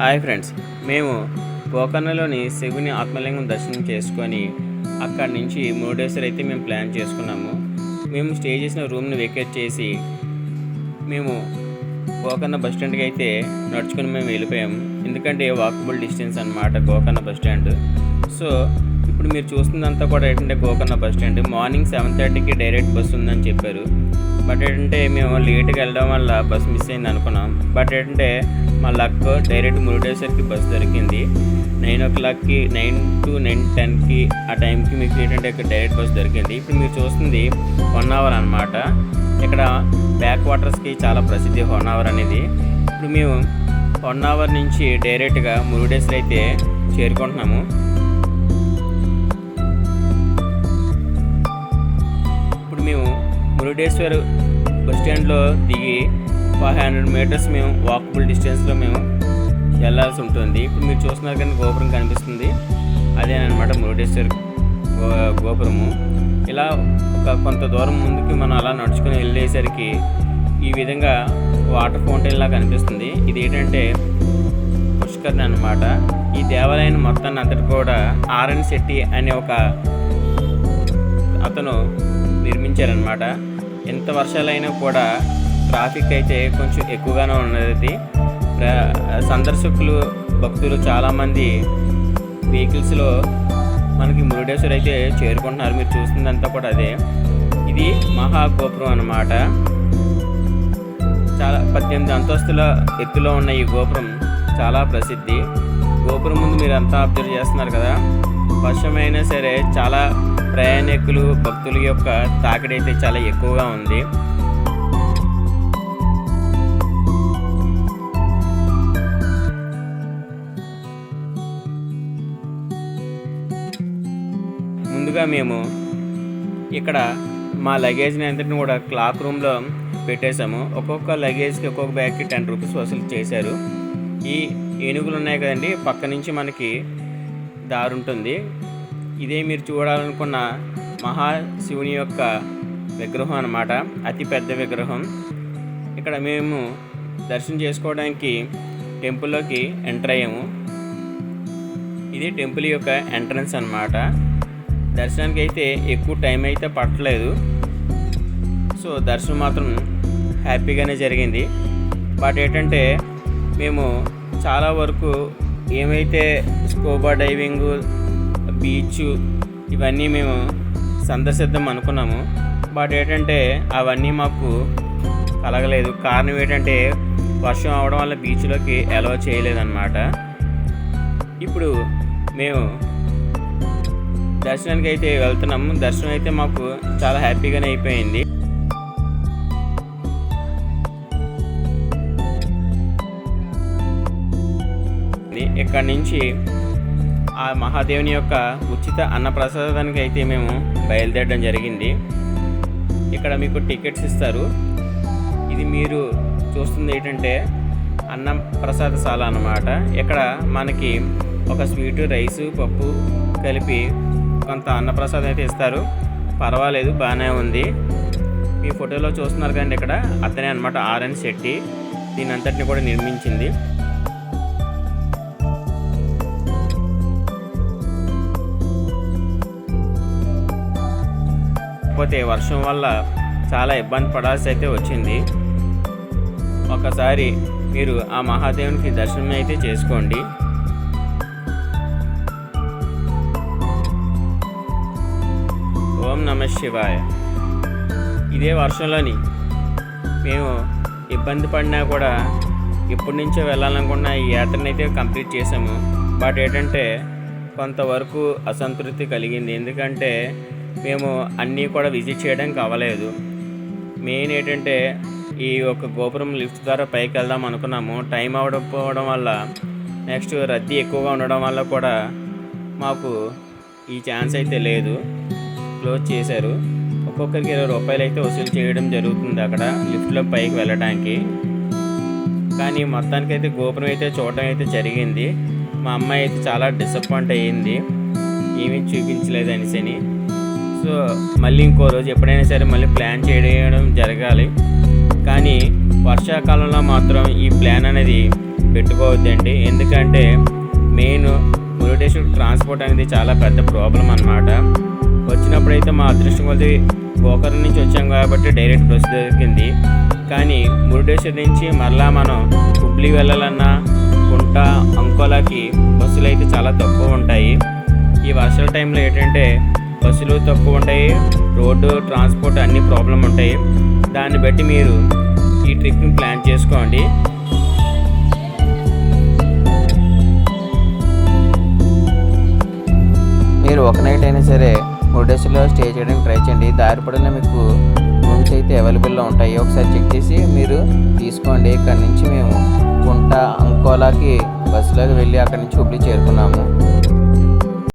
Hi friends, మేము గోకర్ణలోని శివుని ఆత్మలింగం దర్శనం చేసుకొని అక్కడి నుంచి మురుడేశ్వర్ అయితే మేము ప్లాన్ చేసుకున్నాము. మేము స్టే చేసిన రూమ్ని వెకేట్ చేసి మేము గోకర్ణ బస్ స్టాండ్కి అయితే నడుచుకొని మేము వెళ్ళిపోయాము. ఎందుకంటే వాకబుల్ డిస్టెన్స్ అన్నమాట గోకర్ణ బస్ స్టాండ్. సో ఇప్పుడు మీరు చూస్తుందంతా కూడా ఏంటంటే గోకర్ణ బస్ స్టాండ్. మార్నింగ్ 7:30కి డైరెక్ట్ బస్సు ఉందని చెప్పారు. బట్ ఏంటంటే మేము లేట్గా వెళ్ళడం వల్ల బస్ మిస్ అయింది అనుకున్నాం. బట్ ఏంటంటే మా లక్ డైరెక్ట్ మురుడేశ్వర్కి బస్ దొరికింది. 9 to 9:10కి ఆ టైంకి మీకు ఏంటంటే ఇక్కడ డైరెక్ట్ బస్ దొరికింది. ఇప్పుడు మీరు చూస్తుంది హొన్నావర్ అనమాట. ఇక్కడ బ్యాక్ వాటర్స్కి చాలా ప్రసిద్ధి హొన్నావర్ అనేది. ఇప్పుడు మేము హొన్నావర్ నుంచి డైరెక్ట్గా మురుడేశ్వర్ అయితే చేరుకుంటున్నాము. ఇప్పుడు మేము మురుడేశ్వర్ బస్ స్టాండ్లో దిగి 500 మీటర్స్ మేము వాకబుల్ డిస్టెన్స్లో మేము వెళ్ళాల్సి ఉంటుంది. ఇప్పుడు మీరు చూస్తున్నారు కానీ గోపురం కనిపిస్తుంది, అదేనమాట మురుడేశ్వర్ గోపురము. ఇలా కొంత దూరం ముందుకి మనం అలా నడుచుకుని వెళ్ళేసరికి ఈ విధంగా వాటర్ ఫౌంటైన్ లాగా కనిపిస్తుంది. ఇది ఏంటంటే పుష్కర్ని అనమాట. ఈ దేవాలయం మొత్తాన్ని అంతటి కూడా ఆర్ఎన్ శెట్టి అనే ఒక అతను నిర్మించారనమాట. ఎంత వర్షాలైనా కూడా ట్రాఫిక్ అయితే కొంచెం ఎక్కువగానే ఉన్నది. సందర్శకులు భక్తులు చాలామంది వెహికల్స్లో మనకి మురుడేశ్వర్ అయితే చేరుకుంటున్నారు. మీరు చూస్తుందంతా కూడా అదే. ఇది మహాగోపురం అన్నమాట. చాలా 18 అంతస్తుల ఎత్తులో ఉన్న ఈ గోపురం చాలా ప్రసిద్ధి. గోపురం ముందు మీరు అంతా అబ్జర్వ్ చేస్తున్నారు కదా, వర్షమైనా సరే చాలా ప్రయాణికులు భక్తుల యొక్క తాకిడి అయితే చాలా ఎక్కువగా ఉంది. ముందుగా మేము ఇక్కడ మా లగేజ్ని అంతటిని కూడా క్లాక్ రూమ్లో పెట్టేశాము. ఒక్కొక్క లగేజ్కి ఒక్కొక్క బ్యాగ్కి 10 రూపీస్ వసూలు చేశారు. ఈ ఏనుగులు ఉన్నాయి కదండి, పక్క నుంచి మనకి దారి ఉంటుంది. ఇదే మీరు చూడాలనుకున్న మహాశివుని యొక్క విగ్రహం అన్నమాట, అతి పెద్ద విగ్రహం. ఇక్కడ మేము దర్శనం చేసుకోవడానికి టెంపుల్లోకి ఎంటర్ అయ్యాము. ఇది టెంపుల్ యొక్క ఎంట్రన్స్ అన్నమాట. దర్శనానికి అయితే ఎక్కువ టైం అయితే పట్టలేదు. సో దర్శనం మాత్రం హ్యాపీగానే జరిగింది. బట్ ఏంటంటే మేము చాలా వరకు ఏమైతే స్కూబా డైవింగ్, బీచ్ ఇవన్నీ మేము సందర్శిద్దాం అనుకున్నాము. బట్ ఏంటంటే అవన్నీ మాకు కలగలేదు. కారణం ఏంటంటే వర్షం అవడం వల్ల బీచ్లోకి అలౌ చేయలేదన్నమాట. ఇప్పుడు మేము దర్శనానికి అయితే వెళ్తున్నాము. దర్శనం అయితే మాకు చాలా హ్యాపీగానే అయిపోయింది. ఇక్కడ నుంచి ఆ మహాదేవుని యొక్క ఉచిత అన్నప్రసాదానికి అయితే మేము బయలుదేరడం జరిగింది. ఇక్కడ మీకు టికెట్స్ ఇస్తారు. ఇది మీరు చూస్తుంది ఏంటంటే అన్నం ప్రసాదశాల అన్నమాట. ఇక్కడ మనకి ఒక స్వీటు, రైసు, పప్పు కలిపి కొంత అన్నప్రసాదం అయితే ఇస్తారు. పర్వాలేదు, బాగానే ఉంది. మీ ఫోటోలో చూస్తున్నారు కానీ ఇక్కడ అతనే అనమాట ఆర్ఎన్ శెట్టి దీని అంతటిని కూడా నిర్మించింది. కాకపోతే వర్షం వల్ల చాలా ఇబ్బంది పడాల్సి అయితే వచ్చింది. ఒకసారి మీరు ఆ మహాదేవునికి దర్శనం అయితే చేసుకోండి. ఓం నమః శివాయ. ఇదే వర్షంలోని మేము ఇబ్బంది పడినా కూడా ఇప్పటి నుంచో వెళ్ళాలనుకున్న ఈ యాత్రని అయితే కంప్లీట్ చేసాము. బట్ ఏంటంటే కొంతవరకు అసంతృప్తి కలిగింది. ఎందుకంటే మేము అన్నీ కూడా విజిట్ చేయడానికి అవ్వలేదు. మెయిన్ ఏంటంటే ఈ ఒక గోపురం లిఫ్ట్ ద్వారా పైకి వెళ్దాం అనుకున్నాము. టైం అవ్వకపోవడం వల్ల, నెక్స్ట్ రద్దీ ఎక్కువగా ఉండడం వల్ల కూడా మాకు ఈ ఛాన్స్ అయితే లేదు. క్లోజ్ చేశారు. ఒక్కొక్కరికి 20 రూపాయలు అయితే వసూలు చేయడం జరుగుతుంది అక్కడ లిఫ్ట్లో పైకి వెళ్ళడానికి. కానీ మొత్తానికైతే గోపురం అయితే చూడటం అయితే జరిగింది. మా అమ్మాయి అయితే చాలా డిసప్పాయింట్ అయ్యింది, ఏమీ చూపించలేదు అనేసి. సో మళ్ళీ ఇంకో రోజు ఎప్పుడైనా సరే మళ్ళీ ప్లాన్ చేయడం జరగాలి. కానీ వర్షాకాలంలో మాత్రం ఈ ప్లాన్ అనేది పెట్టుకోవద్దండి. ఎందుకంటే మెయిన్ మురుడేశ్వర్ ట్రాన్స్పోర్ట్ అనేది చాలా పెద్ద ప్రాబ్లం అన్నమాట. వచ్చినప్పుడైతే మా అదృష్టం కొద్ది గోకర్ణ నుంచి వచ్చాం కాబట్టి డైరెక్ట్ బస్సు దొరికింది. కానీ మురుడేశ్వర్ నుంచి మరలా మనం హుబ్లీ వెళ్ళాలన్నా కుంట అంకోలాకి బస్సులు అయితే చాలా తక్కువ ఉంటాయి. ఈ వర్షాల టైంలో ఏంటంటే బస్సులు తక్కువ ఉంటాయి, రోడ్డు ట్రాన్స్పోర్ట్ అన్ని ప్రాబ్లం ఉంటాయి. దాన్ని బట్టి మీరు ఈ ట్రిప్ని ప్లాన్ చేసుకోండి. మీరు ఒక నైట్ అయినా సరే మురుడేశ్వర్లో స్టే చేయడానికి ట్రై చేయండి. దారి పొడవునా మీకు రూమ్స్ అయితే అవైలబుల్లో ఉంటాయి. ఒకసారి చెక్ చేసి మీరు తీసుకోండి. ఇక్కడ నుంచి మేము కుంట అంకోలాకి బస్సులోకి వెళ్ళి అక్కడి నుంచి హుబ్లీ చేరుకున్నాము.